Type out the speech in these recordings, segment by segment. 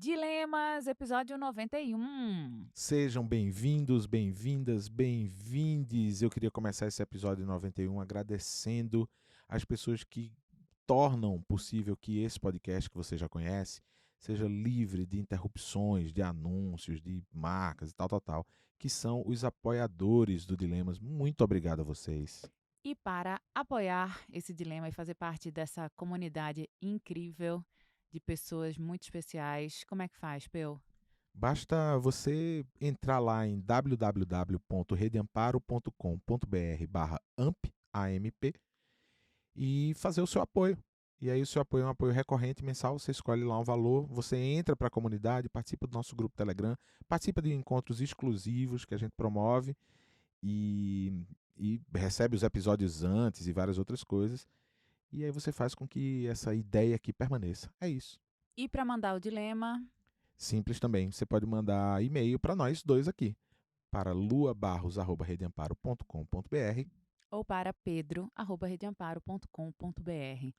Dilemas, episódio 91. Sejam bem-vindos, bem-vindas, bem-vindes. Eu queria começar esse episódio 91 agradecendo as pessoas que tornam possível que esse podcast que você já conhece seja livre de interrupções, de anúncios, de marcas e tal, que são os apoiadores do Dilemas. Muito obrigado a vocês. E para apoiar esse dilema e fazer parte dessa comunidade incrível de pessoas muito especiais, como é que faz, Peu? Basta você entrar lá em www.redeamparo.com.br/amp e fazer o seu apoio. E aí o seu apoio é um apoio recorrente, mensal, você escolhe lá um valor, você entra para a comunidade, participa do nosso grupo Telegram, participa de encontros exclusivos que a gente promove e, e recebe os episódios antes e várias outras coisas. E aí você faz com que essa ideia aqui permaneça. É isso. E para mandar o dilema, Simples também. Você pode mandar e-mail para nós dois aqui, para luabarros@redeamparo.com.br. ou para pedro@redeamparo.com.br.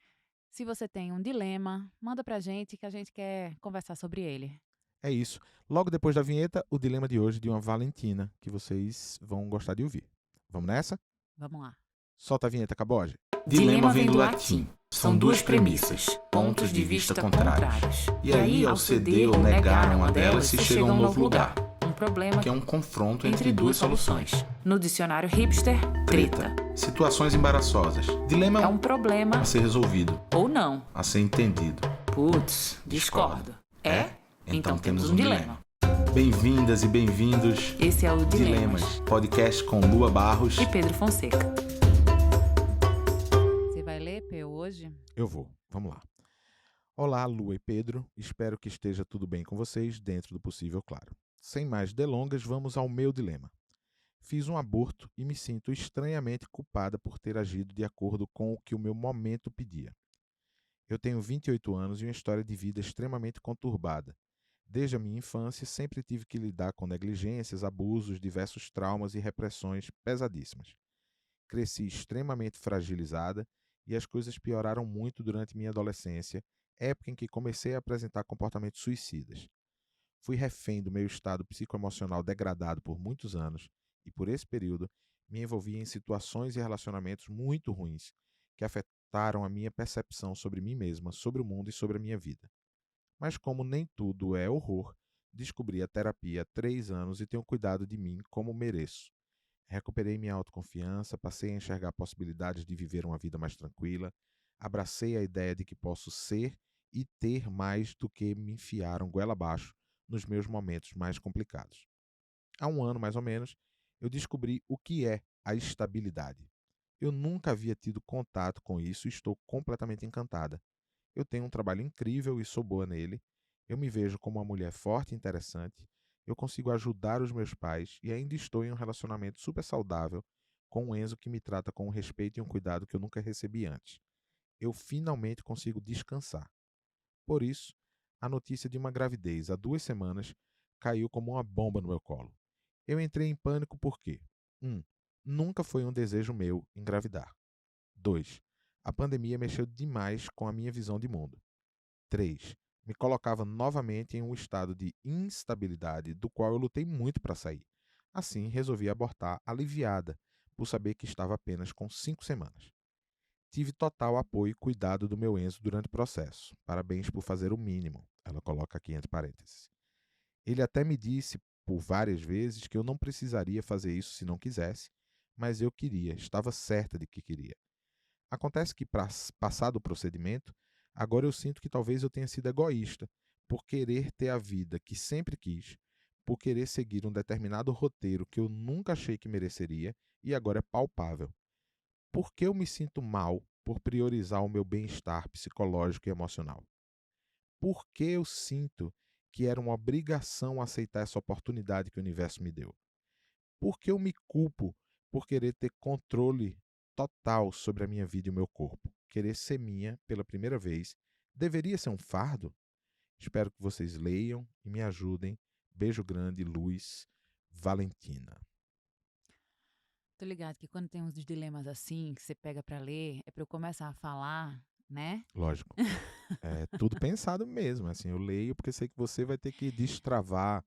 Se você tem um dilema, manda pra gente que a gente quer conversar sobre ele. É isso. Logo depois da vinheta, o dilema de hoje de uma Valentina, que vocês vão gostar de ouvir. Vamos nessa? Vamos lá. Solta a vinheta, Caboge. Dilema vem do latim. São duas premissas, pontos de vista contrários. E aí, ao ceder ou negar uma delas, se chega a um novo lugar, Um problema que é um confronto entre duas soluções. no dicionário hipster, treta. Situações embaraçosas. Dilema É um problema a ser resolvido, ou não. a ser entendido. Putz, discordo. É? Então temos um dilema. Bem-vindas e bem-vindos. Esse é o Dilemas, podcast com Lua Barros. e Pedro Fonseca. Você vai ler, Peu, hoje? Eu vou. Vamos lá. Olá, Lua e Pedro. Espero que esteja tudo bem com vocês, dentro do possível, claro. Sem mais delongas, vamos ao meu dilema. Fiz um aborto e me sinto estranhamente culpada por ter agido de acordo com o que o meu momento pedia. Eu tenho 28 anos e uma história de vida extremamente conturbada. Desde a minha infância, sempre tive que lidar com negligências, abusos, diversos traumas e repressões pesadíssimas. Cresci extremamente fragilizada e as coisas pioraram muito durante minha adolescência, época em que comecei a apresentar comportamentos suicidas. Fui refém do meu estado psicoemocional degradado por muitos anos e, por esse período, me envolvi em situações e relacionamentos muito ruins que afetaram a minha percepção sobre mim mesma, sobre o mundo e sobre a minha vida. Mas como nem tudo é horror, descobri a terapia há 3 anos e tenho cuidado de mim como mereço. Recuperei minha autoconfiança, passei a enxergar possibilidades de viver uma vida mais tranquila, abracei a ideia de que posso ser e ter mais do que me enfiaram goela abaixo nos meus momentos mais complicados. Há um ano, mais ou menos, eu descobri o que é a estabilidade. Eu nunca havia tido contato com isso e estou completamente encantada. Eu tenho um trabalho incrível e sou boa nele. Eu me vejo como uma mulher forte e interessante. Eu consigo ajudar os meus pais e ainda estou em um relacionamento super saudável com o Enzo que me trata com um respeito e um cuidado que eu nunca recebi antes. Eu finalmente consigo descansar. Por isso, a notícia de uma gravidez há 2 semanas caiu como uma bomba no meu colo. Eu entrei em pânico porque 1. Nunca foi um desejo meu engravidar. 2. A pandemia mexeu demais com a minha visão de mundo. 3. Me colocava novamente em um estado de instabilidade do qual eu lutei muito para sair. Assim, resolvi abortar aliviada, por saber que estava apenas com 5 semanas. Tive total apoio e cuidado do meu Enzo durante o processo. Parabéns por fazer o mínimo. Ela coloca aqui entre parênteses. Ele até me disse por várias vezes que eu não precisaria fazer isso se não quisesse, mas eu queria, estava certa de que queria. Acontece que, passado o procedimento, agora eu sinto que talvez eu tenha sido egoísta, por querer ter a vida que sempre quis, por querer seguir um determinado roteiro que eu nunca achei que mereceria e agora é palpável. Por que eu me sinto mal por priorizar o meu bem-estar psicológico e emocional? Por que eu sinto que era uma obrigação aceitar essa oportunidade que o universo me deu? Por que eu me culpo por querer ter controle total sobre a minha vida e o meu corpo? Querer ser minha pela primeira vez deveria ser um fardo? Espero que vocês leiam e me ajudem. Beijo grande, Luz, Valentina. Tô ligado que quando tem uns dilemas assim, que você pega pra ler, é pra eu começar a falar né? Lógico. É tudo pensado mesmo, assim, eu leio porque sei que você vai ter que destravar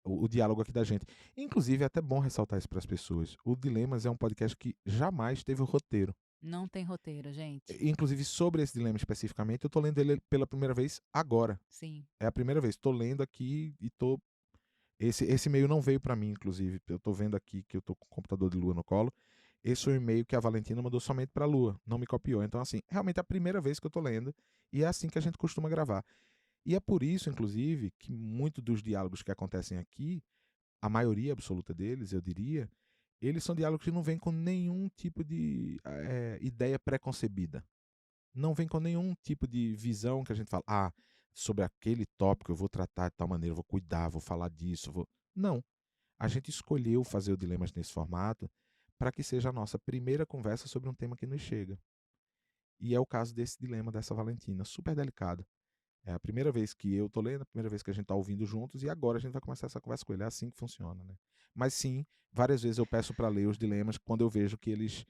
o diálogo aqui da gente. Inclusive, é até bom ressaltar isso para as pessoas. O Dilemas é um podcast que jamais teve roteiro. Não tem roteiro, gente. Inclusive, sobre esse dilema especificamente, eu tô lendo ele pela primeira vez agora. Sim. É a primeira vez. Tô lendo aqui e tô. Esse e-mail não veio para mim, inclusive. Eu tô vendo aqui que eu tô com o computador de Lua no colo. Esse é o e-mail que a Valentina mandou somente para Lua, não me copiou. Então, assim, realmente é a primeira vez que eu tô lendo e é assim que a gente costuma gravar. E é por isso, inclusive, que muitos dos diálogos que acontecem aqui, a maioria absoluta deles, eu diria, eles são diálogos que não vêm com nenhum tipo de ideia preconcebida. Não vem com nenhum tipo de visão que a gente fala, sobre aquele tópico eu vou tratar de tal maneira, eu vou cuidar, vou falar disso. Não. A gente escolheu fazer o Dilemas nesse formato para que seja a nossa primeira conversa sobre um tema que nos chega. E é o caso desse dilema dessa Valentina, super delicado. É a primeira vez que eu tô lendo, a primeira vez que a gente tá ouvindo juntos, e agora a gente vai começar essa conversa com ele. É assim que funciona, né? Mas sim, várias vezes eu peço para ler os dilemas quando eu vejo que eles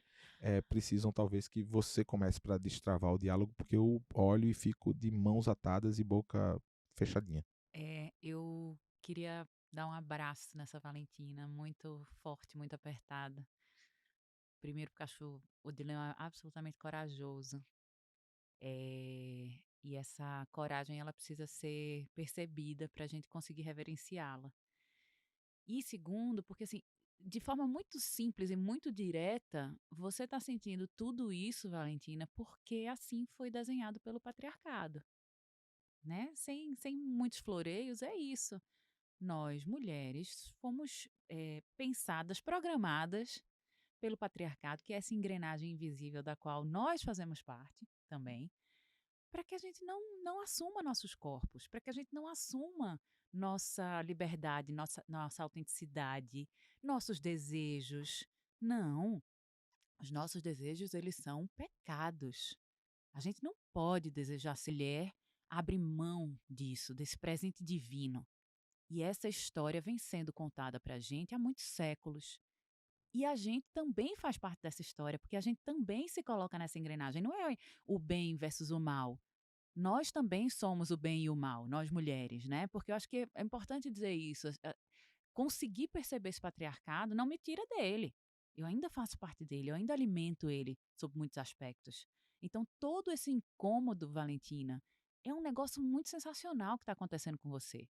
precisam, talvez, que você comece para destravar o diálogo, porque eu olho e fico de mãos atadas e boca fechadinha. Eu queria dar um abraço nessa Valentina, muito forte, muito apertada. Primeiro porque acho o dilema absolutamente corajoso. E essa coragem ela precisa ser percebida para a gente conseguir reverenciá-la. E segundo, porque assim, de forma muito simples e muito direta, você está sentindo tudo isso, Valentina, porque assim foi desenhado pelo patriarcado, né? Sem muitos floreios, é isso. Nós, mulheres, fomos pensadas, programadas pelo patriarcado, que é essa engrenagem invisível da qual nós fazemos parte também, para que a gente não assuma nossos corpos, para que a gente não assuma nossa liberdade, nossa autenticidade, nossos desejos. Não, os nossos desejos, eles são pecados. A gente não pode desejar ser mulher, abre mão disso, desse presente divino. E essa história vem sendo contada para a gente há muitos séculos. E a gente também faz parte dessa história, porque a gente também se coloca nessa engrenagem. Não é o bem versus o mal. Nós também somos o bem e o mal, nós mulheres, né? Porque eu acho que é importante dizer isso. Conseguir perceber esse patriarcado não me tira dele. Eu ainda faço parte dele, eu ainda alimento ele sob muitos aspectos. Então, todo esse incômodo, Valentina, é um negócio muito sensacional que está acontecendo com você,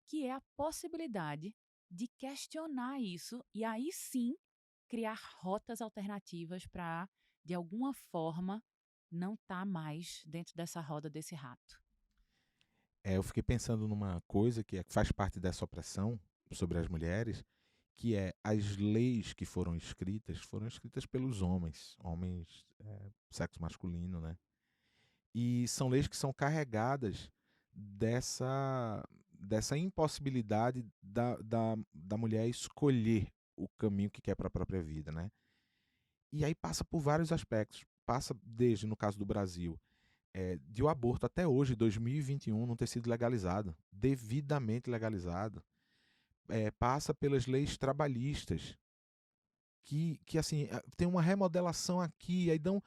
que é a possibilidade de questionar isso e aí sim criar rotas alternativas para, de alguma forma, não estar mais dentro dessa roda desse rato. Eu fiquei pensando numa coisa que faz parte dessa opressão sobre as mulheres, que é as leis que foram escritas pelos homens sexo masculino, né? E são leis que são carregadas dessa impossibilidade da mulher escolher o caminho que quer para a própria vida, né? E aí passa por vários aspectos. Passa desde, no caso do Brasil, de o aborto até hoje, 2021, não ter sido legalizado, devidamente legalizado. Passa pelas leis trabalhistas, que assim, tem uma remodelação aqui, aí dão.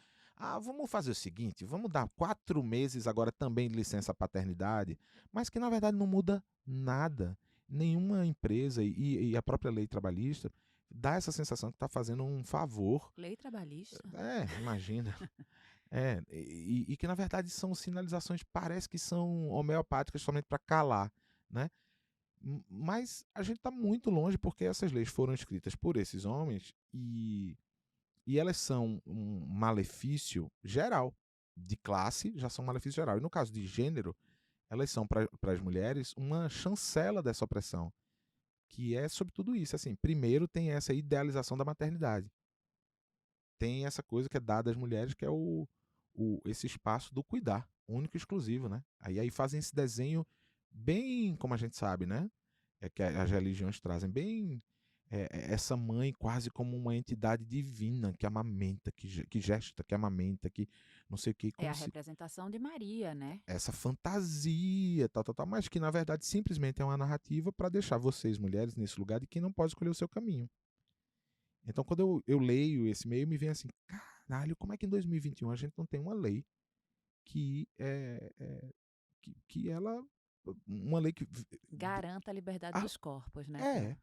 Vamos fazer o seguinte, vamos dar 4 meses agora também de licença paternidade, mas que na verdade não muda nada. Nenhuma empresa e a própria lei trabalhista dá essa sensação que está fazendo um favor. Lei trabalhista? Imagina. E que na verdade são sinalizações, parece que são homeopáticas somente para calar, né? Mas a gente está muito longe porque essas leis foram escritas por esses homens e elas são um malefício geral. De classe, já são um malefício geral. E no caso de gênero, elas são para as mulheres uma chancela dessa opressão, que é sobre tudo isso. Assim, primeiro tem essa idealização da maternidade. Tem essa coisa que é dada às mulheres, que é esse espaço do cuidar, único e exclusivo, né? Aí fazem esse desenho bem, como a gente sabe, né? Que as religiões trazem bem essa mãe quase como uma entidade divina que amamenta, que gesta, que amamenta, que não sei o que, É como a se representação de Maria, né? essa fantasia, tal, tal, tal, mas que na verdade simplesmente é uma narrativa para deixar vocês, mulheres, nesse lugar de quem não pode escolher o seu caminho. Então, quando eu leio esse meio, me vem assim, caralho, como é que em 2021 a gente não tem uma lei que que ela uma lei que Garanta a liberdade ah, dos corpos, né, Peu? é,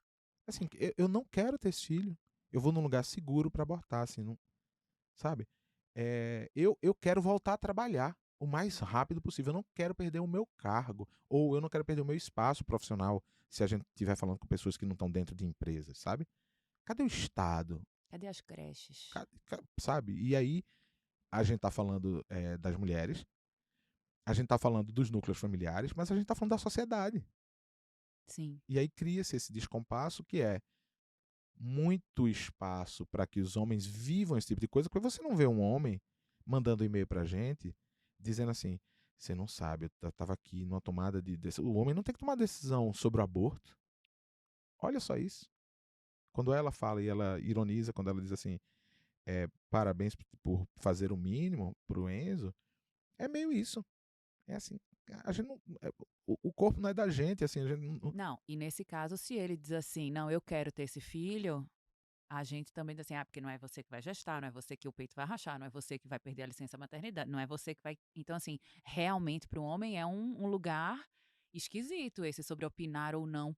assim, eu não quero ter esse filho. Eu vou num lugar seguro para abortar, assim, não, sabe? Eu quero voltar a trabalhar o mais rápido possível. Eu não quero perder o meu cargo, ou eu não quero perder o meu espaço profissional, se a gente estiver falando com pessoas que não estão dentro de empresas, sabe? Cadê o Estado? Cadê as creches? Sabe? E aí a gente tá falando das mulheres, a gente tá falando dos núcleos familiares, mas a gente tá falando da sociedade. Sim. E aí cria-se esse descompasso que é muito espaço para que os homens vivam esse tipo de coisa, porque você não vê um homem mandando e-mail pra gente dizendo assim: você não sabe, eu tava aqui numa tomada de decisão. O homem não tem que tomar decisão sobre o aborto. Olha só isso. Quando ela fala e ela ironiza, quando ela diz assim: parabéns por fazer o mínimo pro Enzo, é meio isso. É assim, a gente não, o corpo não é da gente, assim, a gente não, Não, e nesse caso, se ele diz assim: "Não, eu quero ter esse filho", a gente também diz assim: "Ah, porque não é você que vai gestar, não é você que o peito vai rachar, não é você que vai perder a licença maternidade, não é você que vai". Então, assim, realmente para o homem é um lugar esquisito esse sobre opinar ou não,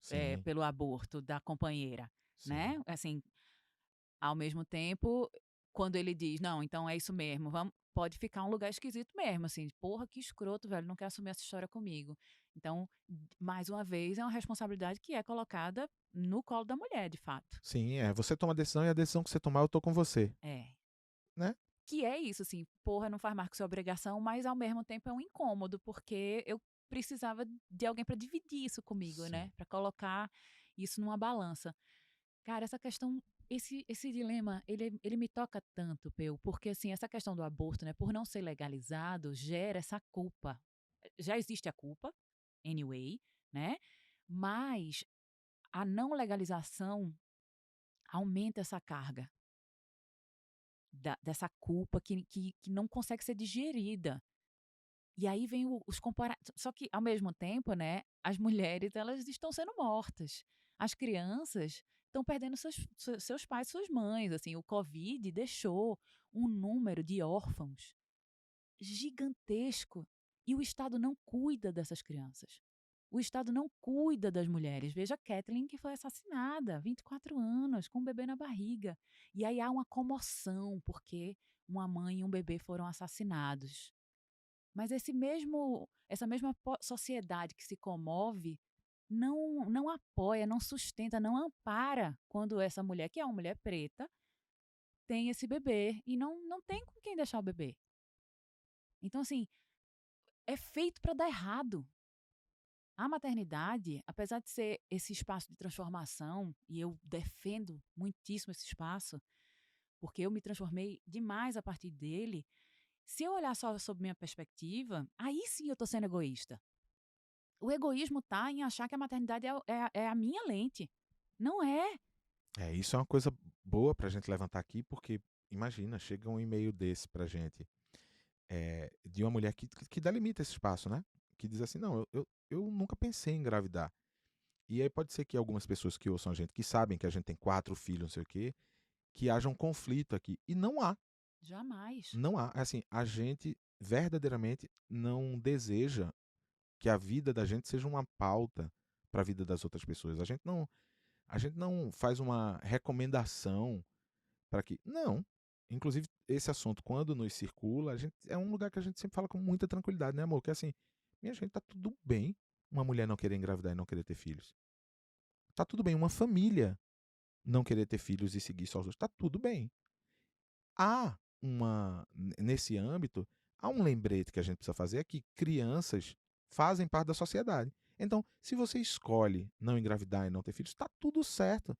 sim, pelo aborto da companheira, sim, né. Assim, ao mesmo tempo, quando ele diz: "Não, então é isso mesmo, vamos", pode ficar um lugar esquisito mesmo, assim, "Porra, que escroto, velho, não quer assumir essa história comigo". Então, mais uma vez, é uma responsabilidade que é colocada no colo da mulher, de fato. sim, você toma a decisão e a decisão que você tomar eu tô com você, É. né? Que é isso, assim, porra, não faz mais que sua obrigação, mas ao mesmo tempo é um incômodo, porque eu precisava de alguém para dividir isso comigo, Sim. né, para colocar isso numa balança. Cara, essa questão, esse dilema, ele me toca tanto, Peu, porque, assim, essa questão do aborto, né, por não ser legalizado, gera essa culpa. Já existe a culpa, anyway, né, mas a não legalização aumenta essa carga dessa culpa que não consegue ser digerida. E aí vem os compara só que ao mesmo tempo, né, as mulheres elas estão sendo mortas. As crianças estão perdendo seus pais, suas mães, assim, o Covid deixou um número de órfãos gigantesco e o Estado não cuida dessas crianças. O Estado não cuida das mulheres. Veja a Kathleen que foi assassinada, 24 anos, com um bebê na barriga. E aí há uma comoção porque uma mãe e um bebê foram assassinados. Mas essa mesma sociedade que se comove não apoia, não sustenta, não ampara quando essa mulher, que é uma mulher preta, tem esse bebê e não tem com quem deixar o bebê. Então, assim, é feito para dar errado. A maternidade, apesar de ser esse espaço de transformação, e eu defendo muitíssimo esse espaço, porque eu me transformei demais a partir dele, se eu olhar só sob minha perspectiva, aí sim eu estou sendo egoísta. O egoísmo está em achar que a maternidade é a minha lente. Não é. Isso é uma coisa boa pra gente levantar aqui, porque imagina, chega um e-mail desse pra gente, de uma mulher que delimita esse espaço, né? Que diz assim, não, eu nunca pensei em engravidar. E aí pode ser que algumas pessoas que ouçam a gente, que sabem que a gente tem 4 filhos, não sei o quê, que haja um conflito aqui. E não há, Jamais. não há. Assim, a gente verdadeiramente não deseja que a vida da gente seja uma pauta para a vida das outras pessoas. A gente não faz uma recomendação para que. Não. Inclusive, esse assunto, quando nos circula, é um lugar que a gente sempre fala com muita tranquilidade, né, amor? Que assim, minha gente, tá tudo bem uma mulher não querer engravidar e não querer ter filhos. Tá tudo bem uma família não querer ter filhos e seguir só os outros. Tá tudo bem. Há nesse âmbito, há um lembrete que a gente precisa fazer é que crianças fazem parte da sociedade. Então, se você escolhe não engravidar e não ter filhos, está tudo certo.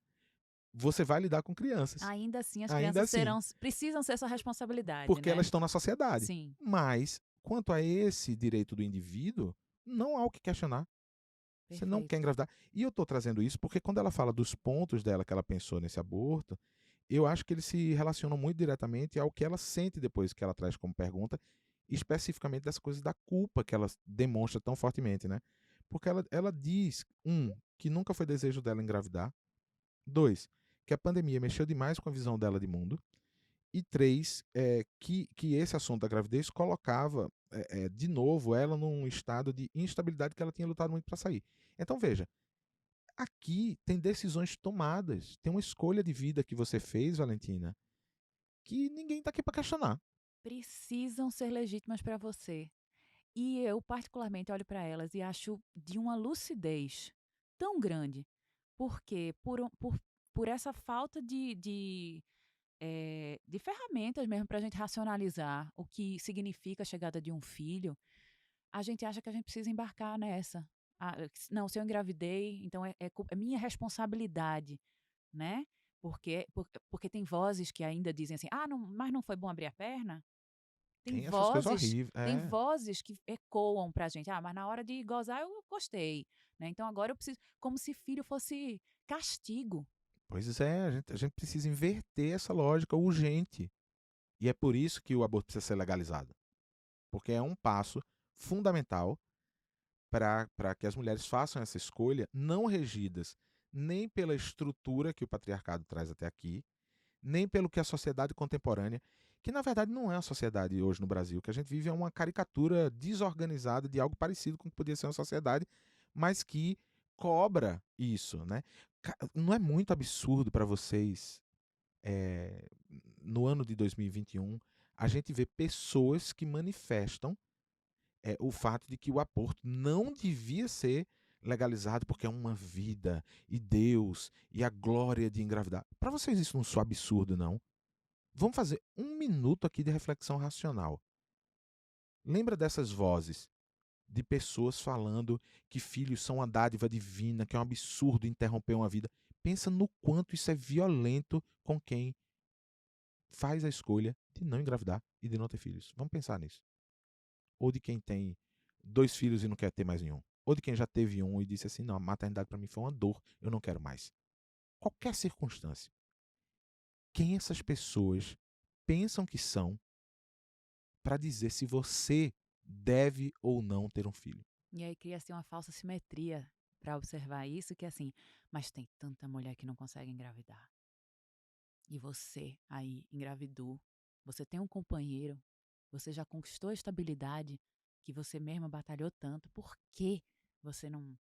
Você vai lidar com crianças. Ainda assim, as Ainda crianças assim, precisam ser sua responsabilidade, porque né? elas estão na sociedade. Sim, Mas, quanto a esse direito do indivíduo, não há o que questionar. Você não quer perfeito. engravidar. E eu estou trazendo isso porque quando ela fala dos pontos dela que ela pensou nesse aborto, eu acho que eles se relacionam muito diretamente ao que ela sente depois que ela traz como pergunta, especificamente das coisas da culpa que ela demonstra tão fortemente, né? Porque ela diz, que nunca foi desejo dela engravidar. Dois, que a pandemia mexeu demais com a visão dela de mundo. E 3, que esse assunto da gravidez colocava, de novo, ela num estado de instabilidade que ela tinha lutado muito para sair. Então veja, aqui tem decisões tomadas, tem uma escolha de vida que você fez, Valentina, que ninguém está aqui para questionar. Precisam ser legítimas para você. E eu, particularmente, olho para elas e acho de uma lucidez tão grande. Porque por essa falta de ferramentas mesmo para a gente racionalizar o que significa a chegada de um filho, a gente acha que a gente precisa embarcar nessa. Ah, não, se eu engravidei, então é minha responsabilidade, né? Porque tem vozes que ainda dizem assim: ah, não, mas não foi bom abrir a perna? Tem Tem essas coisas vozes horríveis. tem É. vozes que ecoam pra gente: "Ah, mas na hora de gozar eu gostei, né, então agora eu preciso", como se filho fosse castigo. Pois é, a gente precisa inverter essa lógica urgente. E é por isso que o aborto precisa ser legalizado. Porque é um passo fundamental para que as mulheres façam essa escolha, não regidas nem pela estrutura que o patriarcado traz até aqui, nem pelo que a sociedade contemporânea, que na verdade não é a sociedade hoje no Brasil, que a gente vive é uma caricatura desorganizada de algo parecido com o que podia ser uma sociedade, mas que cobra isso, né? Não é muito absurdo para vocês, eh, no ano de 2021, a gente vê pessoas que manifestam o fato de que o aborto não devia ser legalizado porque é uma vida e Deus e a glória de engravidar. Para vocês isso não soa absurdo, não? Vamos fazer um minuto aqui de reflexão racional. Lembra dessas vozes de pessoas falando que filhos são uma dádiva divina, que é um absurdo interromper uma vida. Pensa no quanto isso é violento com quem faz a escolha de não engravidar e de não ter filhos. Vamos pensar nisso. Ou de quem tem 2 filhos e não quer ter mais nenhum. Ou de quem já teve um e disse assim: não, a maternidade para mim foi uma dor, eu não quero mais. Qualquer circunstância. Quem essas pessoas pensam que são para dizer se você deve ou não ter um filho? E aí cria-se uma falsa simetria para observar isso, que é assim: "Mas tem tanta mulher que não consegue engravidar. E você aí engravidou, você tem um companheiro, você já conquistou a estabilidade que você mesma batalhou tanto, por que você não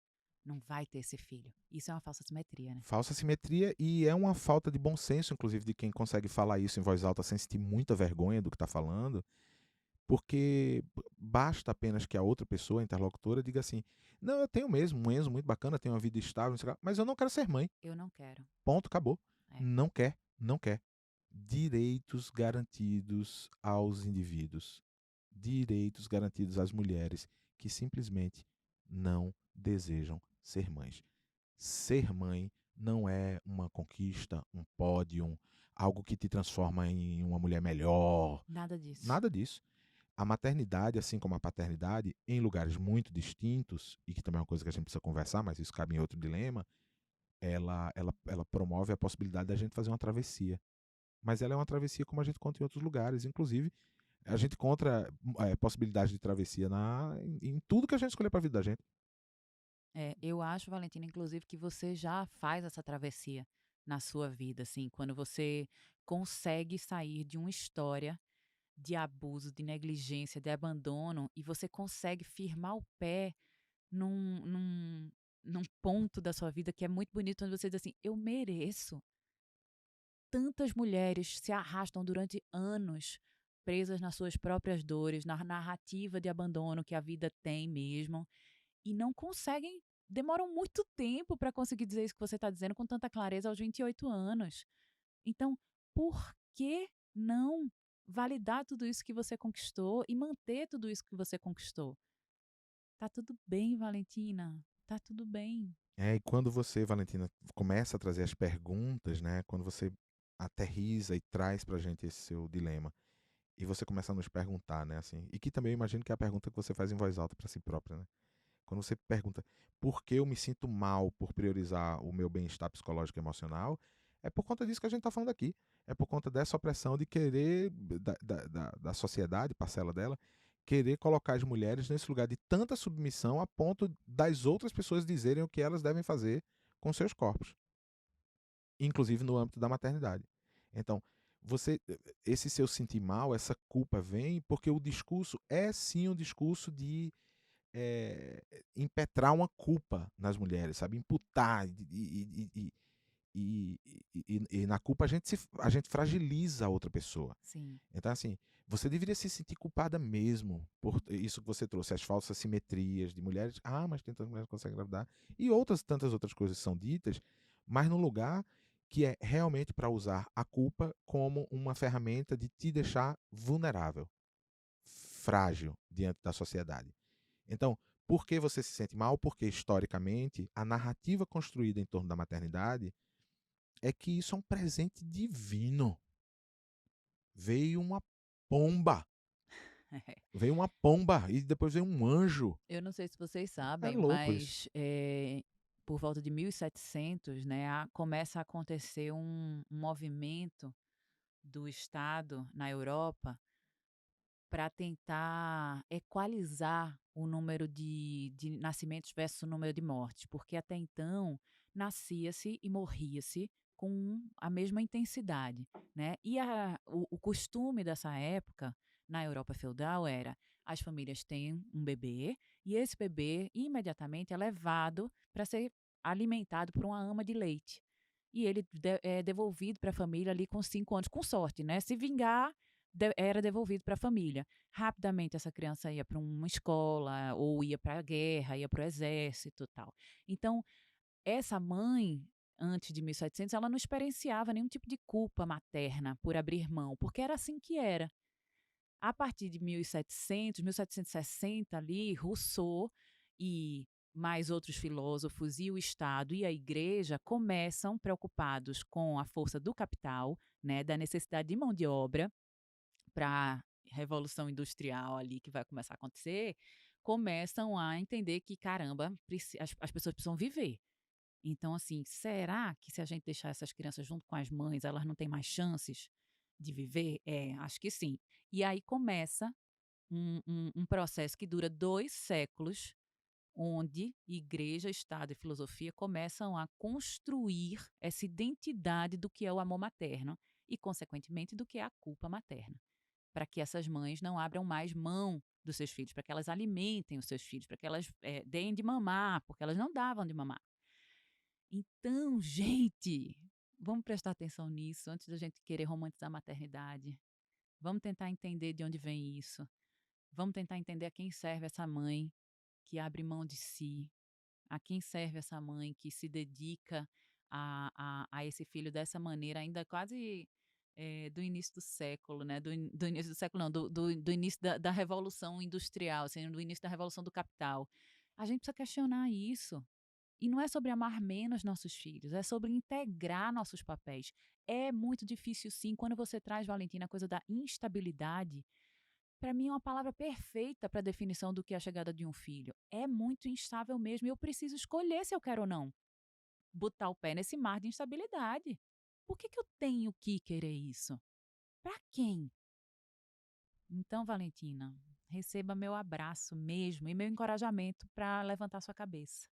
vai ter esse filho?". Isso é uma falsa simetria, né. Falsa simetria e é uma falta de bom senso, inclusive, de quem consegue falar isso em voz alta sem sentir muita vergonha do que está falando, porque basta apenas que a outra pessoa, a interlocutora, diga assim: não, eu tenho mesmo um Enzo muito bacana, tenho uma vida estável, não sei o quê, mas eu não quero ser mãe. Eu não quero. Ponto, acabou. É. Não quer, não quer. Direitos garantidos aos indivíduos. Direitos garantidos às mulheres que simplesmente não desejam ser mães. Ser mãe não é uma conquista, um pódio, algo que te transforma em uma mulher melhor. Nada disso. Nada disso. A maternidade, assim como a paternidade, em lugares muito distintos, e que também é uma coisa que a gente precisa conversar, mas isso cabe em outro dilema, ela promove a possibilidade da gente fazer uma travessia. Mas ela é uma travessia como a gente conta em outros lugares. Inclusive, a gente encontra possibilidade de travessia em tudo que a gente escolher para a vida da gente. Eu acho, Valentina, inclusive, que você já faz essa travessia na sua vida, assim, quando você consegue sair de uma história de abuso, de negligência, de abandono, e você consegue firmar o pé num ponto da sua vida que é muito bonito, onde você diz assim: eu mereço. Tantas mulheres se arrastam durante anos presas nas suas próprias dores, na narrativa de abandono que a vida tem mesmo, e não conseguem, demoram muito tempo para conseguir dizer isso que você está dizendo com tanta clareza aos 28 anos. Então, por que não validar tudo isso que você conquistou e manter tudo isso que você conquistou? Tá tudo bem, Valentina. Tá tudo bem. E quando você, Valentina, começa a trazer as perguntas, né? Quando você aterriza e traz pra gente esse seu dilema, e você começa a nos perguntar, né? Assim, e que também eu imagino que é a pergunta que você faz em voz alta para si própria, né? Quando você pergunta por que eu me sinto mal por priorizar o meu bem-estar psicológico e emocional, é por conta disso que a gente está falando aqui. É por conta dessa opressão de querer, da sociedade, parcela dela, querer colocar as mulheres nesse lugar de tanta submissão a ponto das outras pessoas dizerem o que elas devem fazer com seus corpos, inclusive no âmbito da maternidade. Então, você, esse seu sentir mal, essa culpa vem porque o discurso é sim um discurso de impetrar uma culpa nas mulheres, sabe? Imputar e, e na culpa a gente fragiliza a outra pessoa. Sim, Então, assim, você deveria se sentir culpada mesmo por isso que você trouxe, as falsas simetrias de mulheres. Ah, mas tem tantas mulheres que conseguem engravidar. E outras tantas outras coisas são ditas, mas num lugar que é realmente para usar a culpa como uma ferramenta de te deixar vulnerável, frágil diante da sociedade. Então, por que você se sente mal? Porque, historicamente, a narrativa construída em torno da maternidade é que isso é um presente divino. Veio uma pomba. Veio uma pomba e depois veio um anjo. eu não sei se vocês É sabem, louco isso. mas por volta de 1700, né, começa a acontecer um movimento do Estado na Europa para tentar equalizar o número de nascimentos versus o número de mortes, porque até então nascia-se e morria-se com a mesma intensidade, né? E o costume dessa época na Europa feudal era as famílias têm um bebê e esse bebê imediatamente é levado para ser alimentado por uma ama de leite. E ele é devolvido para a família ali com 5 anos, com sorte, né? Se vingar, era devolvido para a família. Rapidamente essa criança ia para uma escola, ou ia para a guerra, ia para o exército, tal. Então, essa mãe, antes de 1700, ela não experienciava nenhum tipo de culpa materna por abrir mão, porque era assim que era. A partir de 1700, 1760 ali, Rousseau e mais outros filósofos e o Estado e a Igreja começam preocupados com a força do capital, né, da necessidade de mão de obra para a revolução industrial ali que vai começar a acontecer, começam a entender que, caramba, as pessoas precisam viver. Então, assim, será que se a gente deixar essas crianças junto com as mães, elas não têm mais chances de viver? É, acho que sim. E aí começa um processo que dura 2 séculos, onde igreja, Estado e filosofia começam a construir essa identidade do que é o amor materno e, consequentemente, do que é a culpa materna, para que essas mães não abram mais mão dos seus filhos, para que elas alimentem os seus filhos, para que elas deem de mamar, porque elas não davam de mamar. Então, gente, vamos prestar atenção nisso antes da gente querer romantizar a maternidade. Vamos tentar entender de onde vem isso. Vamos tentar entender a quem serve essa mãe que abre mão de si, a quem serve essa mãe que se dedica a esse filho dessa maneira, ainda quase do início do século, né? Do início do século, não, do início da Revolução Industrial, assim, do início da Revolução do Capital. A gente precisa questionar isso. E não é sobre amar menos nossos filhos, é sobre integrar nossos papéis. É muito difícil, sim, quando você traz, Valentina, a coisa da instabilidade. Para mim é uma palavra perfeita para a definição do que é a chegada de um filho. É muito instável mesmo e eu preciso escolher se eu quero ou não botar o pé nesse mar de instabilidade. Por que eu tenho que querer isso? Para quem? Então, Valentina, receba meu abraço mesmo e meu encorajamento para levantar sua cabeça.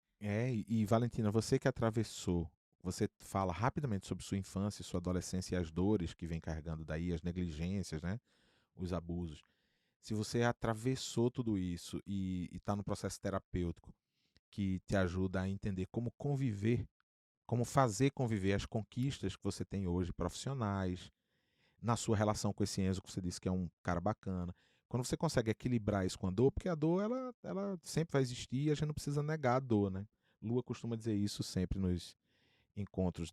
Valentina, você que atravessou, você fala rapidamente sobre sua infância, sua adolescência e as dores que vem carregando daí, as negligências, né? Os abusos. Se você atravessou tudo isso e está no processo terapêutico que te ajuda a entender como conviver, como fazer conviver as conquistas que você tem hoje profissionais, na sua relação com esse Enzo, que você disse que é um cara bacana. Quando você consegue equilibrar isso com a dor, porque a dor ela sempre vai existir e a gente não precisa negar a dor, né? Lua costuma dizer isso sempre nos encontros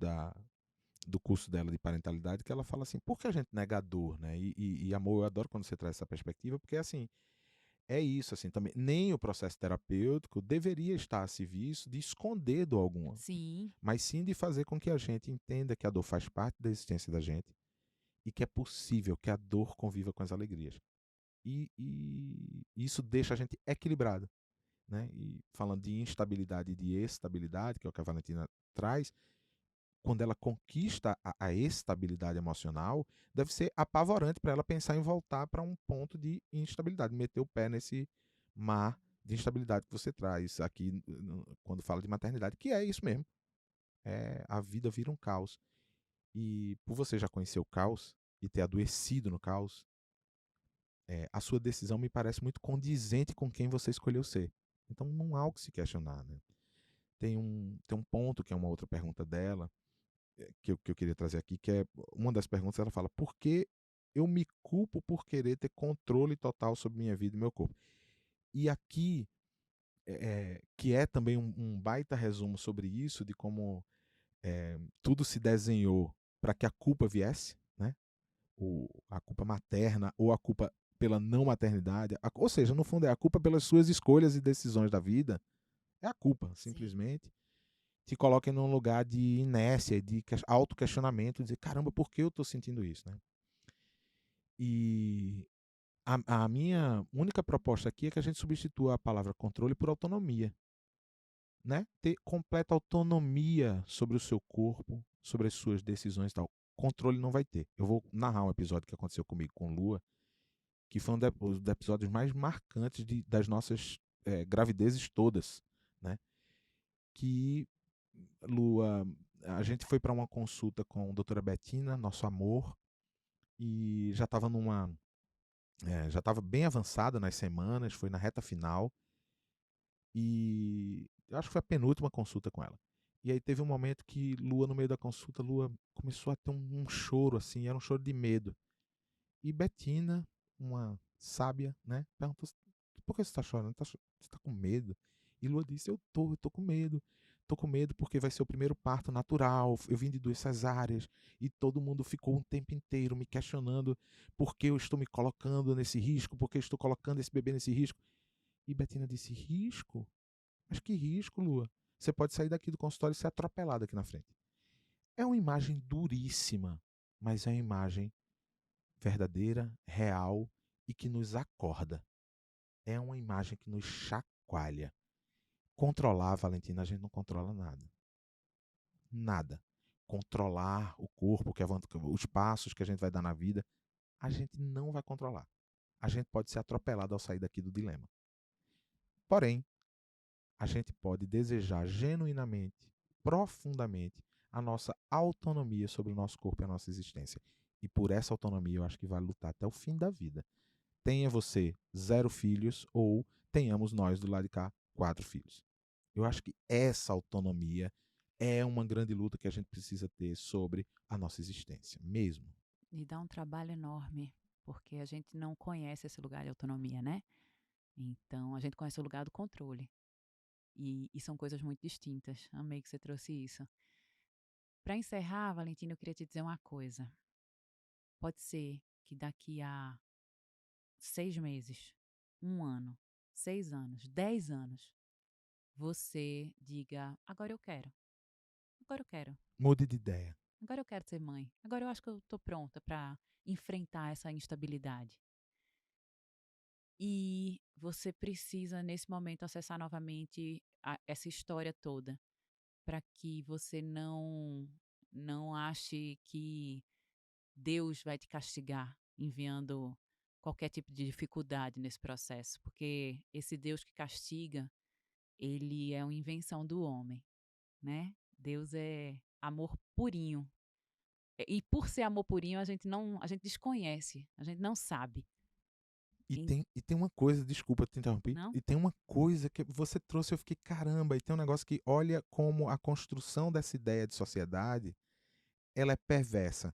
do curso dela de parentalidade, que ela fala assim, por que a gente nega a dor, né? E amor, eu adoro quando você traz essa perspectiva, porque assim, é isso, assim, também. Nem o processo terapêutico deveria estar a serviço de esconder dor alguma, Sim, mas sim de fazer com que a gente entenda que a dor faz parte da existência da gente e que é possível que a dor conviva com as alegrias. E isso deixa a gente equilibrado, né? E falando de instabilidade e de estabilidade, que é o que a Valentina traz, quando ela conquista a estabilidade emocional, deve ser apavorante para ela pensar em voltar para um ponto de instabilidade, meter o pé nesse mar de instabilidade que você traz aqui quando fala de maternidade, que é isso mesmo. A vida vira um caos. E por você já conhecer o caos e ter adoecido no caos, a sua decisão me parece muito condizente com quem você escolheu ser. Então não há o que se questionar, né? Tem um ponto, que é uma outra pergunta dela, que eu queria trazer aqui, que é uma das perguntas. Ela fala: por que eu me culpo por querer ter controle total sobre minha vida e meu corpo? E aqui, que é também um baita resumo sobre isso, de como tudo se desenhou para que a culpa viesse, né? A culpa materna ou a culpa pela não maternidade, ou seja, no fundo é a culpa pelas suas escolhas e decisões da vida, é a culpa, Sim. simplesmente te coloca em um lugar de inércia, de autoquestionamento, dizer, caramba, por que eu estou sentindo isso, né? E a minha única proposta aqui é que a gente substitua a palavra controle por autonomia, né? Ter completa autonomia sobre o seu corpo, sobre as suas decisões e tal. Controle não vai ter. Eu vou narrar um episódio que aconteceu comigo com Lua, que foi um dos episódios mais marcantes das nossas gravidezes todas, né? Que Lua, a gente foi para uma consulta com a doutora Betina, nosso amor, e já estava bem avançada nas semanas, foi na reta final, e eu acho que foi a penúltima consulta com ela. E aí teve um momento que Lua, no meio da consulta, Lua começou a ter um choro, assim, era um choro de medo. E Betina, uma sábia, né, perguntou: por que você está chorando? Você está com medo? E Lua disse: eu tô com medo. Tô com medo porque vai ser o primeiro parto natural. Eu vim de 2 cesáreas e todo mundo ficou um tempo inteiro me questionando por que eu estou me colocando nesse risco, por que eu estou colocando esse bebê nesse risco. E Betina disse: risco? Mas que risco, Lua? Você pode sair daqui do consultório e ser atropelada aqui na frente. É uma imagem duríssima, mas é uma imagem verdadeira, real e que nos acorda. É uma imagem que nos chacoalha. Controlar, Valentina, a gente não controla nada. Nada. Controlar o corpo, os passos que a gente vai dar na vida, a gente não vai controlar. A gente pode ser atropelado ao sair daqui do dilema. Porém, a gente pode desejar genuinamente, profundamente, a nossa autonomia sobre o nosso corpo e a nossa existência. E por essa autonomia eu acho que vale lutar até o fim da vida. Tenha você 0 filhos ou tenhamos nós do lado de cá 4 filhos. Eu acho que essa autonomia é uma grande luta que a gente precisa ter sobre a nossa existência, mesmo. E dá um trabalho enorme, porque a gente não conhece esse lugar de autonomia, né? Então, a gente conhece o lugar do controle. E são coisas muito distintas. Amei que você trouxe isso. Para encerrar, Valentina, eu queria te dizer uma coisa. Pode ser que daqui a 6 meses, 1 ano, 6 anos, 10 anos, você diga: agora eu quero, agora eu quero, Mude de ideia. agora eu quero ser mãe, agora eu acho que eu estou pronta para enfrentar essa instabilidade. E você precisa, nesse momento, acessar novamente essa história toda, para que você não ache que Deus vai te castigar enviando qualquer tipo de dificuldade nesse processo, porque esse Deus que castiga, ele é uma invenção do homem, né? Deus é amor purinho. E por ser amor purinho, a gente desconhece, a gente não sabe. E En- tem, e tem uma coisa, desculpa te interromper, Não? e tem uma coisa que você trouxe, eu fiquei caramba, e tem um negócio que olha como a construção dessa ideia de sociedade, ela é perversa.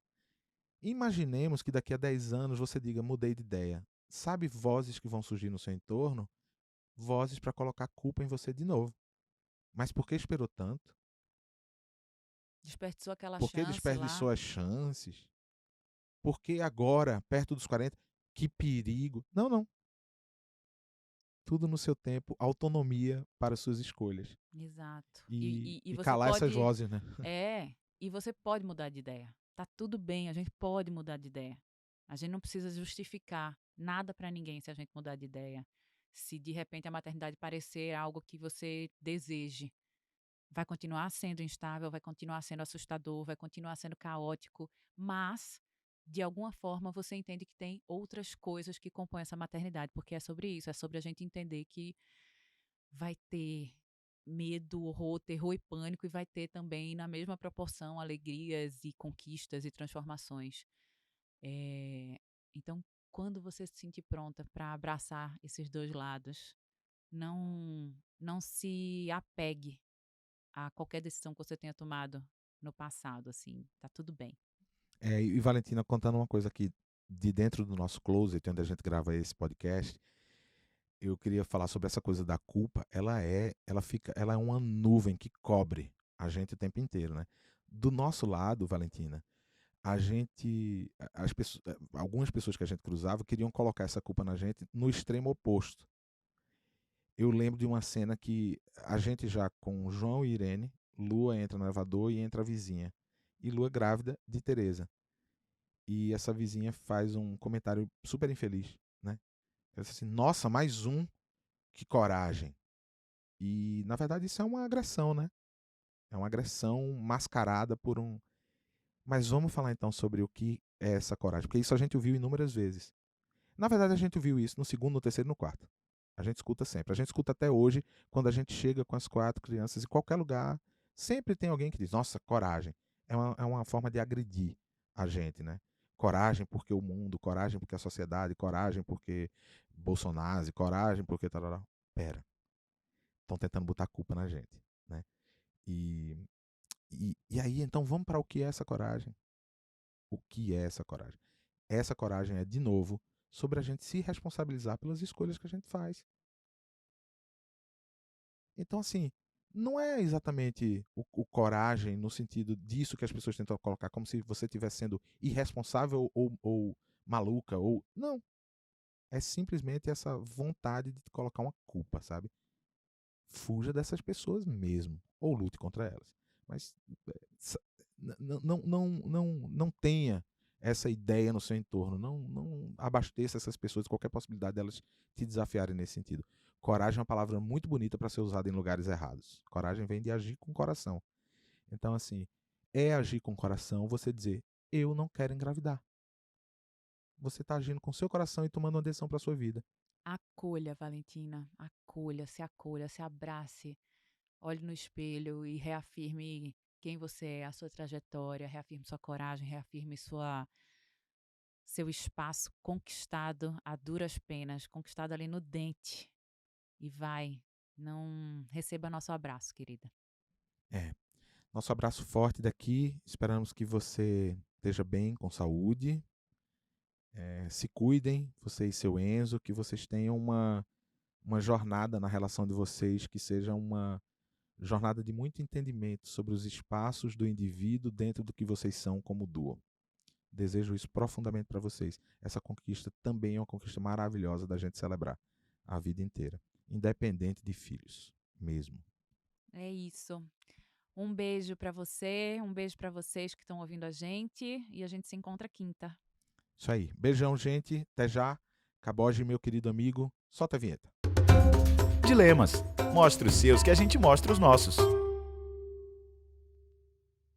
Imaginemos que daqui a 10 anos você diga, mudei de ideia. Sabe vozes que vão surgir no seu entorno? Vozes para colocar culpa em você de novo. Mas por que esperou tanto? Desperdiçou aquela Por que chance lá. desperdiçou as chances? Por que agora, perto dos 40? Que perigo. Não, não. Tudo no seu tempo, autonomia para suas escolhas. Exato. E, E e você calar essas pode. vozes, né? E você pode mudar de ideia. Tá tudo bem, a gente pode mudar de ideia. A gente não precisa justificar nada para ninguém se a gente mudar de ideia. Se de repente a maternidade parecer algo que você deseje, vai continuar sendo instável, vai continuar sendo assustador, vai continuar sendo caótico, mas de alguma forma você entende que tem outras coisas que compõem essa maternidade, porque é sobre isso, é sobre a gente entender que vai ter medo, horror, terror e pânico, e vai ter também, na mesma proporção, alegrias e conquistas e transformações. Então, quando você se sentir pronta para abraçar esses 2 lados, não se apegue a qualquer decisão que você tenha tomado no passado, assim, tá tudo bem. E Valentina, contando uma coisa aqui de dentro do nosso closet, onde a gente grava esse podcast, eu queria falar sobre essa coisa da culpa. Ela é uma nuvem que cobre a gente o tempo inteiro, né? Do nosso lado, Valentina, algumas pessoas que a gente cruzava queriam colocar essa culpa na gente no extremo oposto. Eu lembro de uma cena que a gente já com João e Irene, Lua entra no elevador e entra a vizinha. E Lua grávida de Teresa. E essa vizinha faz um comentário super infeliz, né? Ela diz assim, nossa, mais um, que coragem. E, na verdade, isso é uma agressão, né? É uma agressão mascarada por um... Mas vamos falar então sobre o que é essa coragem, porque isso a gente ouviu inúmeras vezes. Na verdade, a gente ouviu isso no segundo, no terceiro e no quarto. A gente escuta sempre. A gente escuta até hoje, quando a gente chega com as 4 crianças em qualquer lugar, sempre tem alguém que diz, nossa, coragem. É uma forma de agredir a gente, né? Coragem porque o mundo, coragem porque a sociedade, coragem porque Bolsonaro, coragem porque... Tarará. Pera, estão tentando botar a culpa na gente, né? E, e aí, então, vamos para o que é essa coragem. O que é essa coragem? Essa coragem é, de novo, sobre a gente se responsabilizar pelas escolhas que a gente faz. Então, assim, não é exatamente o coragem no sentido disso que as pessoas tentam colocar, como se você estivesse sendo irresponsável ou maluca, ou... Não. É simplesmente essa vontade de colocar uma culpa, sabe? Fuja dessas pessoas mesmo, ou lute contra elas. Mas não tenha essa ideia no seu entorno, não abasteça essas pessoas de qualquer possibilidade delas te desafiarem nesse sentido. Coragem é uma palavra muito bonita para ser usada em lugares errados. Coragem vem de agir com o coração. Então, assim, é agir com o coração você dizer, eu não quero engravidar. Você está agindo com o seu coração e tomando uma decisão para a sua vida. Acolha, Valentina, acolha, se abrace, olhe no espelho e reafirme quem você é, a sua trajetória, reafirme sua coragem, reafirme seu espaço conquistado a duras penas, conquistado ali no dente. E vai, não receba nosso abraço, querida. É. Nosso abraço forte daqui. Esperamos que você esteja bem, com saúde. Se cuidem, você e seu Enzo, que vocês tenham uma jornada na relação de vocês que seja uma jornada de muito entendimento sobre os espaços do indivíduo dentro do que vocês são como duo. Desejo isso profundamente para vocês. Essa conquista também é uma conquista maravilhosa da gente celebrar a vida inteira, independente de filhos, mesmo. É isso. Um beijo pra você, um beijo pra vocês que estão ouvindo a gente e a gente se encontra quinta. Isso aí. Beijão, gente. Até já. Caboge, meu querido amigo. Solta a vinheta. Dilemas. Mostre os seus que a gente mostra os nossos.